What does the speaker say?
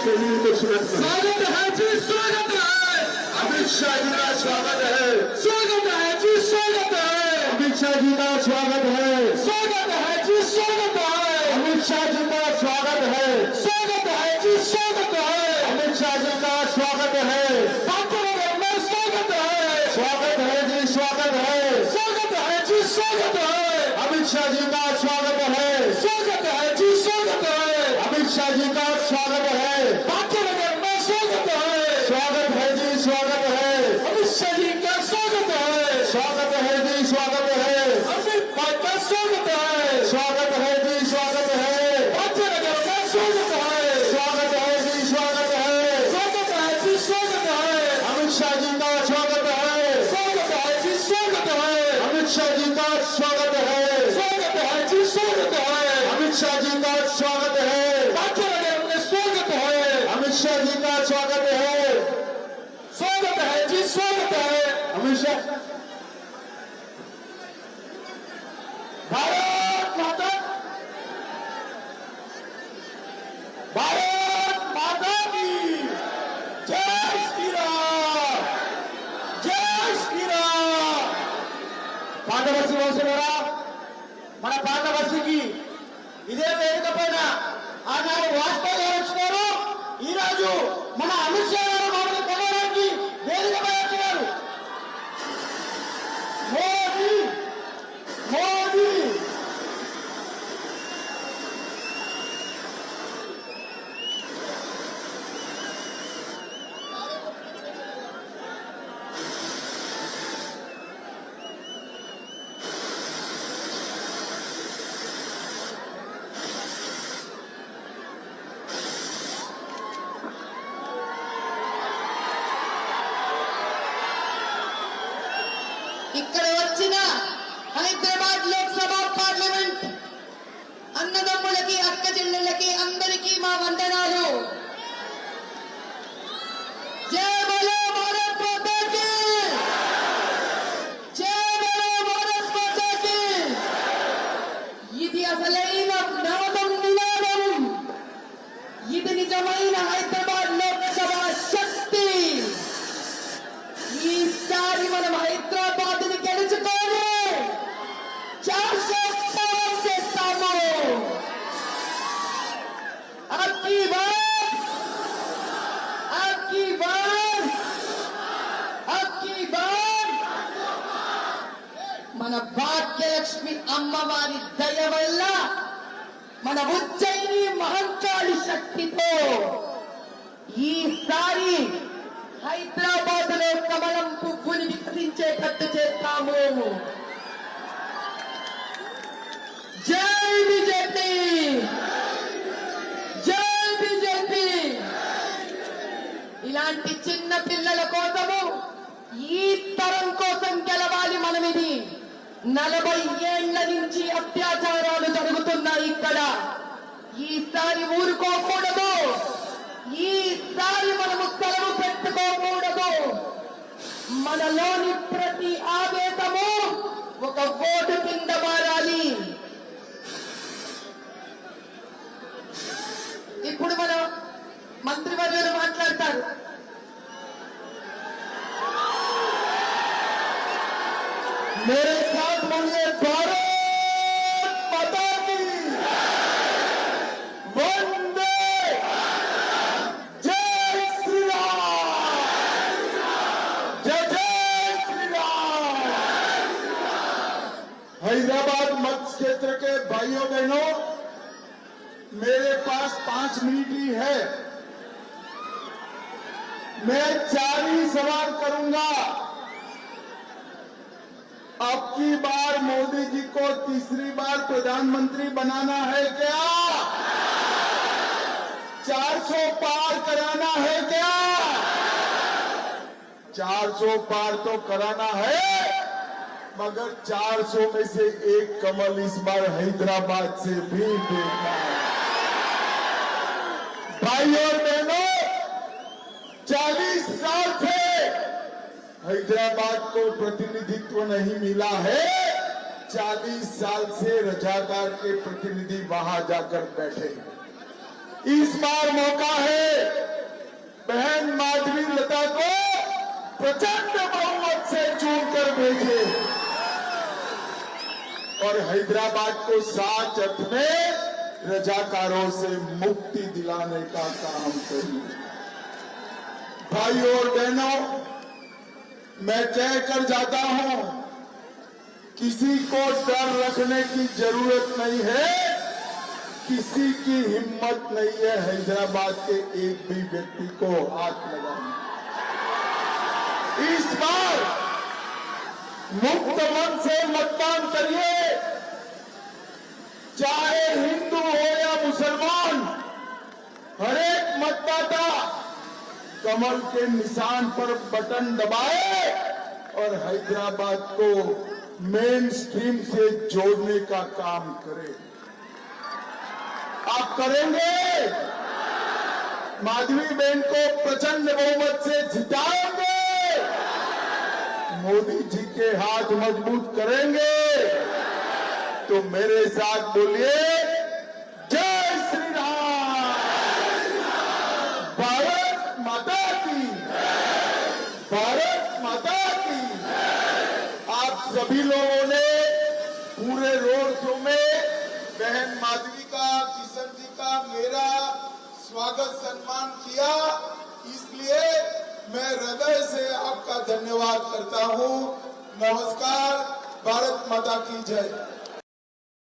शरीर को सुरक्षित स्वागत है जी, स्वागत है। अमित शाह जी का स्वागत है, स्वागत है जी, स्वागत है। अमित शाह जी का स्वागत है, स्वागत है जी, स्वागत है। अमित शाह जी का स्वागत है, स्वागत है जी, स्वागत है। अमित शाह जी का स्वागत है, पात्रनगर में स्वागत है। स्वागत है जी, स्वागत है, स्वागत है जी, स्वागत है। अमित शाह जी का स्वागत है, स्वागत है जी, स्वागत है। अमित शाह जी का स्वागत है, पात्रनगर में स्वागत है। स्वागत है जी, स्वागत है, अमित शाह जी का स्वागत है। स्वागत है जी, स्वागत है, अमित भाई का स्वागत है। स्वागत है जी, स्वागत है, पात्रनगर में स्वागत है। स्वागत है जी, स्वागत है, स्वागत है जी, स्वागत है। अमित शाह जी का स्वागत है, स्वागत है जी, स्वागत है। अमित शाह जी का स्वागत है, स्वागत है जी, स्वागत है। अमित शाह जी का स्वागत है, पात्रनगर में स्वागत है। अमित शाह जी का स्वागत है, स्वागत है जी, स्वागत है। अमित शाह भारत माता, भारत माता की जय श्री राम, जय श्री राम। పాండవస్తి వాసులారా, మన పాండవస్తికి ఇదే వేదిక పైన ఆనాడు వాజ్పేయి గారు వచ్చినారు. ఈ రోజు మన అమిత్ షా గారు మమ్మల్ని కొనడానికి వేదిక పై వచ్చినారు. మోదీ మోదీ ఇక్కడ వచ్చిన హైదరాబాద్ లోక్సభ పార్లమెంట్ అన్నదమ్ములకి అక్క చెల్లెళ్ళకి అందరికీ మా వందనాలు. జై బలో భారత్ మాతా కీ, జై బలో భారత్ మాతా కీ. ఇది అసలైన నవదం నినాదం, ఇది నిజమైన హైదరాబాద్ లోక్సభ శక్తి. ఈసారి మనం హైదరాబాద్ ని గెలుచుకోవాలి. 400 చేస్తాము. అబ్కి బార్, అబ్కి బార్, అబ్కి బార్. మన భాగ్యలక్ష్మి అమ్మవారి దయ వల్ల, మన ఉజ్జయిని మహంకాళి శక్తితో ఈసారి హైదరాబాద్ లో కమలం పువ్వుని వికసించేటట్టు చేస్తాము. జై బీజేపీ, జై బీజేపీ. ఇలాంటి చిన్న పిల్లల కోసము, ఈ తరం కోసం గెలవాలి మనం. ఇది 40 ఏళ్ల నుంచి అత్యాచారాలు జరుగుతున్నాయి ఇక్కడ. ఈసారి ఊరుకోకూడదు. ఈసారి మనము సెలవు పెట్టుకోకూడదు. మనలోని ప్రతి ఆవేశము ఒక ఓటు కింద మారాలి. ఇప్పుడు మన మంత్రివర్యులు మాట్లాడతారు. मेरे साथ बोलिए भारत माता की वंदे, जय श्री राम, जय जय श्री राम. हैदराबाद मत क्षेत्र के भाइयों बहनों, मेरे पास 5 मिनट ही है. मैं 4 ही सवाल करूंगा. अब की बार मोदी जी को तीसरी बार प्रधानमंत्री बनाना है क्या? 400 पार कराना है क्या? 400 पार तो कराना है, मगर 400 में से एक कमल इस बार हैदराबाद से भी देखना है. भाइयों और बहनों, 40 साल से हैदराबाद को प्रतिनिधित्व नहीं मिला है. 40 साल से रजाकार के प्रतिनिधि वहां जाकर बैठे हैं. इस बार मौका है बहन माधवी लता को प्रचंड बहुमत से चुनकर भेजे और हैदराबाद को सात अर्थ में रजाकारों से मुक्ति दिलाने का काम करिए। भाइयों और बहनों, मैं कह कर जाता हूं, किसी को डर रखने की जरूरत नहीं है, किसी की हिम्मत नहीं है हैदराबाद के एक भी व्यक्ति को हाथ लगाने। इस बार मुक्त मन से मतदान करिए, चाहे हिंदू हो या मुसलमान, हर एक मतदाता कमल के निशान पर बटन दबाए और हैदराबाद को मेन स्ट्रीम से जोड़ने का काम करे। आप करेंगे? माधवी बहन को प्रचंड बहुमत से जिताएंगे, मोदी जी के हाथ मजबूत करेंगे, तो मेरे साथ बोलिए जय श्री राम, भारत माता की, भारत माता की। आप सभी लोगों ने पूरे रोड शो में बहन माधवी का, किशन जी का, मेरा स्वागत सम्मान किया, इसलिए मैं हृदय से आपका धन्यवाद करता हूं। नमस्कार, भारत माता की जय।